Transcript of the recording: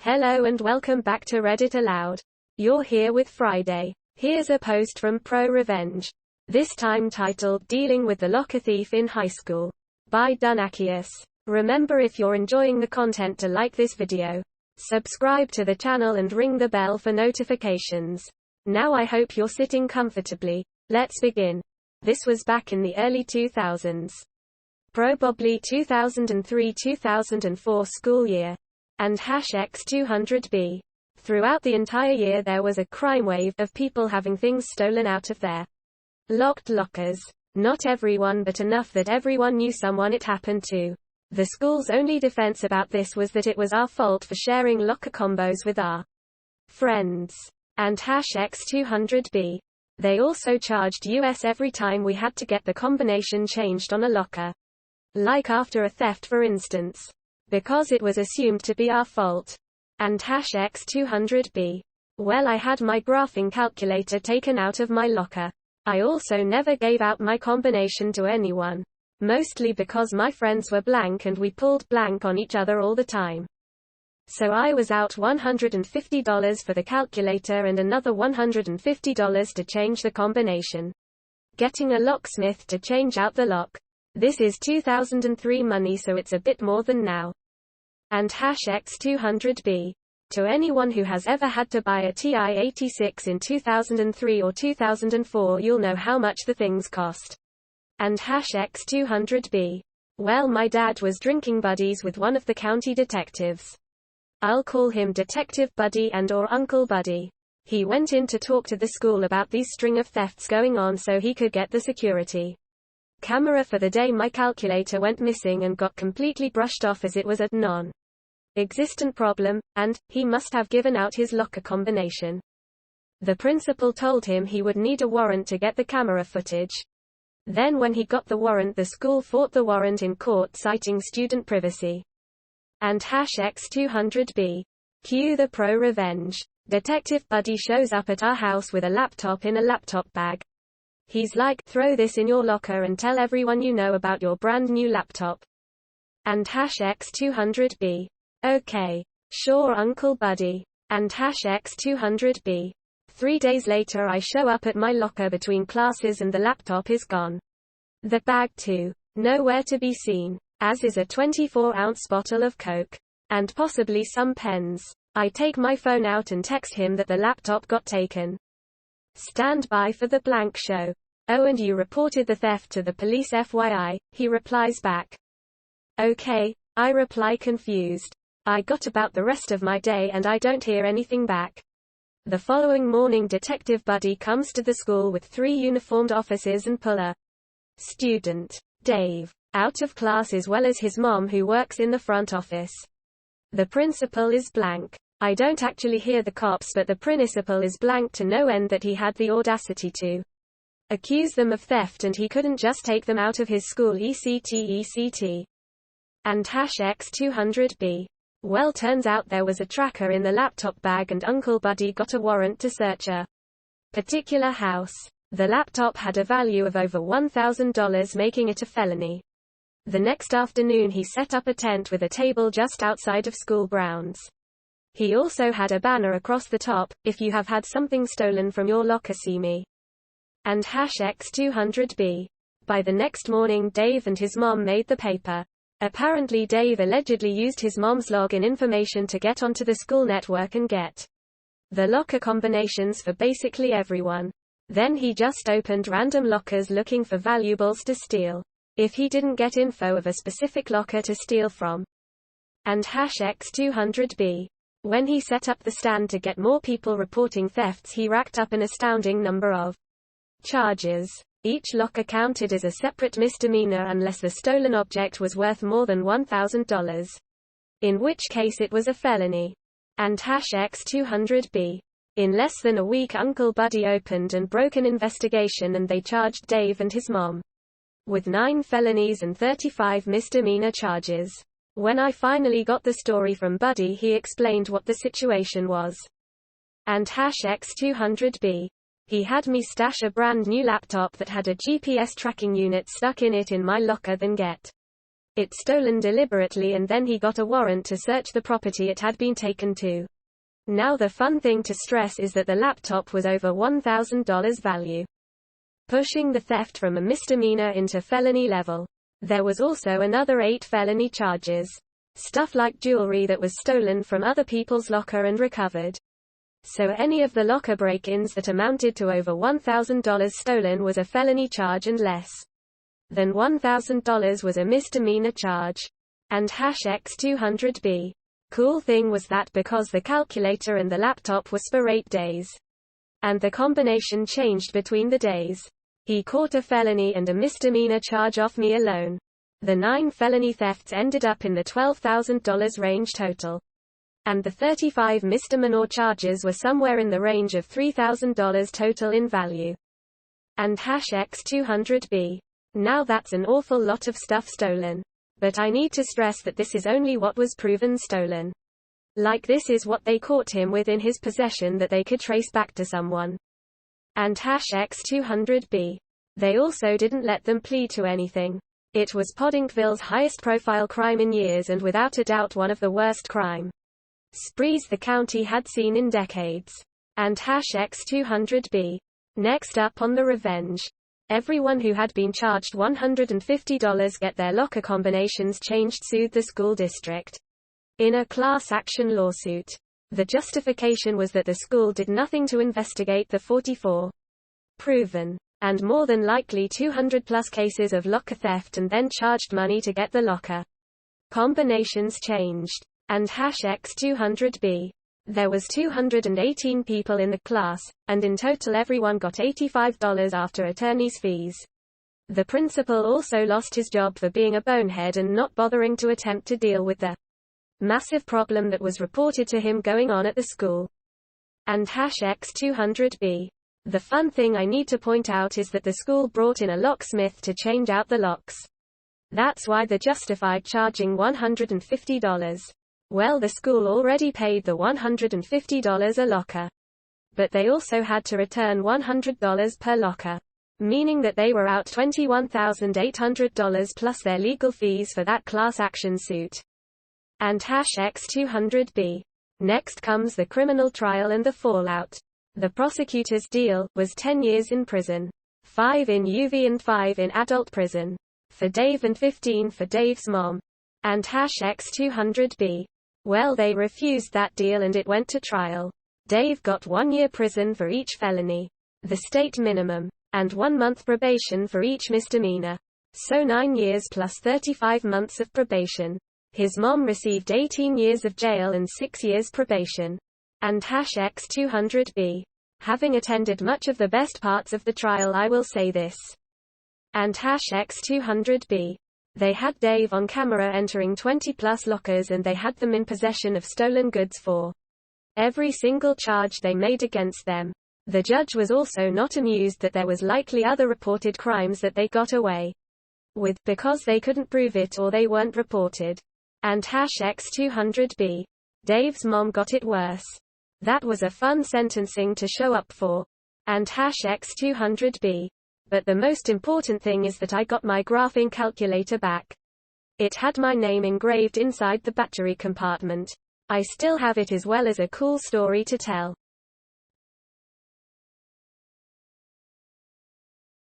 Hello and welcome back to Reddit Aloud. You're here with Friday. Here's a post from ProRevenge. This time titled Dealing with the Locker Thief in High School by Dunnachius. Remember, if you're enjoying the content, to like this video, subscribe to the channel and ring the bell for notifications. Now I hope you're sitting comfortably. Let's begin. This was back in the early 2000s. Probably 2003-2004 school year. And #X200B. Throughout the entire year there was a crime wave of people having things stolen out of their locked lockers. Not everyone, but enough that everyone knew someone it happened to. The school's only defense about this was that it was our fault for sharing locker combos with our friends. And #X200B. They also charged us every time we had to get the combination changed on a locker. Like after a theft, for instance. Because it was assumed to be our fault. And #X200B. Well, I had my graphing calculator taken out of my locker. I also never gave out my combination to anyone. Mostly because my friends were blank and we pulled blank on each other all the time. So I was out $150 for the calculator and another $150 to change the combination. Getting a locksmith to change out the lock. This is 2003 money, so it's a bit more than now. And #X200B. To anyone who has ever had to buy a TI-86 in 2003 or 2004, you'll know how much the things cost. And #X200B. Well, my dad was drinking buddies with one of the county detectives. I'll call him Detective Buddy and/or Uncle Buddy. He went in to talk to the school about these string of thefts going on so he could get the security camera for the day my calculator went missing and got completely brushed off as it was a non-existent problem, and he must have given out his locker combination. The principal told him he would need a warrant to get the camera footage. Then when he got the warrant, the school fought the warrant in court, citing student privacy. And #X200B. Cue the ProRevenge. Detective Buddy shows up at our house with a laptop in a laptop bag. He's like, throw this in your locker and tell everyone you know about your brand new laptop. And #X200B. Okay. Sure, Uncle Buddy. And #X200B. 3 days later I show up at my locker between classes and the laptop is gone. The bag too. Nowhere to be seen. As is a 24-ounce bottle of Coke. And possibly some pens. I take my phone out and text him that the laptop got taken. Stand by for the blank show. Oh, and you reported the theft to the police, FYI, he replies back. Okay, I reply confused. I got about the rest of my day and I don't hear anything back. The following morning Detective Buddy comes to the school with 3 uniformed officers and pull a student, Dave, out of class, as well as his mom who works in the front office. The principal is blank. I don't actually hear the cops, but the principal is blank to no end that he had the audacity to accuse them of theft and he couldn't just take them out of his school, ECT. And #X200B. Well, turns out there was a tracker in the laptop bag and Uncle Buddy got a warrant to search a particular house. The laptop had a value of over $1,000, making it a felony. The next afternoon he set up a tent with a table just outside of school grounds. He also had a banner across the top, if you have had something stolen from your locker, see me. And #X200B. By the next morning Dave and his mom made the paper. Apparently Dave allegedly used his mom's login information to get onto the school network and get the locker combinations for basically everyone. Then he just opened random lockers looking for valuables to steal. If he didn't get info of a specific locker to steal from. And #X200B. When he set up the stand to get more people reporting thefts, he racked up an astounding number of charges. Each locker counted as a separate misdemeanor unless the stolen object was worth more than $1,000. In which case it was a felony. And #X200B. In less than a week Uncle Buddy opened and broke an investigation and they charged Dave and his mom with 9 felonies and 35 misdemeanor charges. When I finally got the story from Buddy, he explained what the situation was. And #X200B. He had me stash a brand new laptop that had a GPS tracking unit stuck in it in my locker, then get It stolen deliberately, and then he got a warrant to search the property it had been taken to. Now the fun thing to stress is that the laptop was over $1,000 value, pushing the theft from a misdemeanor into felony level. There was also another 8 felony charges. Stuff like jewelry that was stolen from other people's locker and recovered. So any of the locker break-ins that amounted to over $1,000 stolen was a felony charge, and less than $1,000 was a misdemeanor charge. And #X200B. Cool thing was that because the calculator and the laptop was for 8 days, and the combination changed between the days, he caught a felony and a misdemeanor charge off me alone. The 9 felony thefts ended up in the $12,000 range total. And the 35 misdemeanor charges were somewhere in the range of $3,000 total in value. And #X200B. Now that's an awful lot of stuff stolen. But I need to stress that this is only what was proven stolen. Like, this is what they caught him with in his possession that they could trace back to someone. And #X200B. They also didn't let them plead to anything. It was Poddinkville's highest profile crime in years, and without a doubt one of the worst crime sprees the county had seen in decades. And #X200B. Next up on the revenge. Everyone who had been charged $150 get their locker combinations changed sued the school district in a class action lawsuit. The justification was that the school did nothing to investigate the 44 proven and more than likely 200+ cases of locker theft, and then charged money to get the locker combinations changed. And #X200B. There was 218 people in the class, and in total everyone got $85 after attorney's fees. The principal also lost his job for being a bonehead and not bothering to attempt to deal with the massive problem that was reported to him going on at the school. And #X200B. The fun thing I need to point out is that the school brought in a locksmith to change out the locks. That's why they justified charging $150. Well, the school already paid the $150 a locker. But they also had to return $100 per locker, meaning that they were out $21,800 plus their legal fees for that class action suit. And #X200B. Next comes the criminal trial and the fallout. The prosecutor's deal was 10 years in prison, 5 in UV and 5 in adult prison for Dave, and 15 for Dave's mom. And #X200B. Well, they refused that deal and it went to trial. Dave got 1 year prison for each felony, the state minimum, and 1 month probation for each misdemeanor. So 9 years plus 35 months of probation. His mom received 18 years of jail and 6 years probation. And #X200B. Having attended much of the best parts of the trial, I will say this. And #X200B. They had Dave on camera entering 20+ lockers, and they had them in possession of stolen goods for every single charge they made against them. The judge was also not amused that there was likely other reported crimes that they got away with, because they couldn't prove it or they weren't reported. And #X200B. Dave's mom got it worse. That was a fun sentencing to show up for. And #X200B. But the most important thing is that I got my graphing calculator back. It had my name engraved inside the battery compartment. I still have it, as well as a cool story to tell.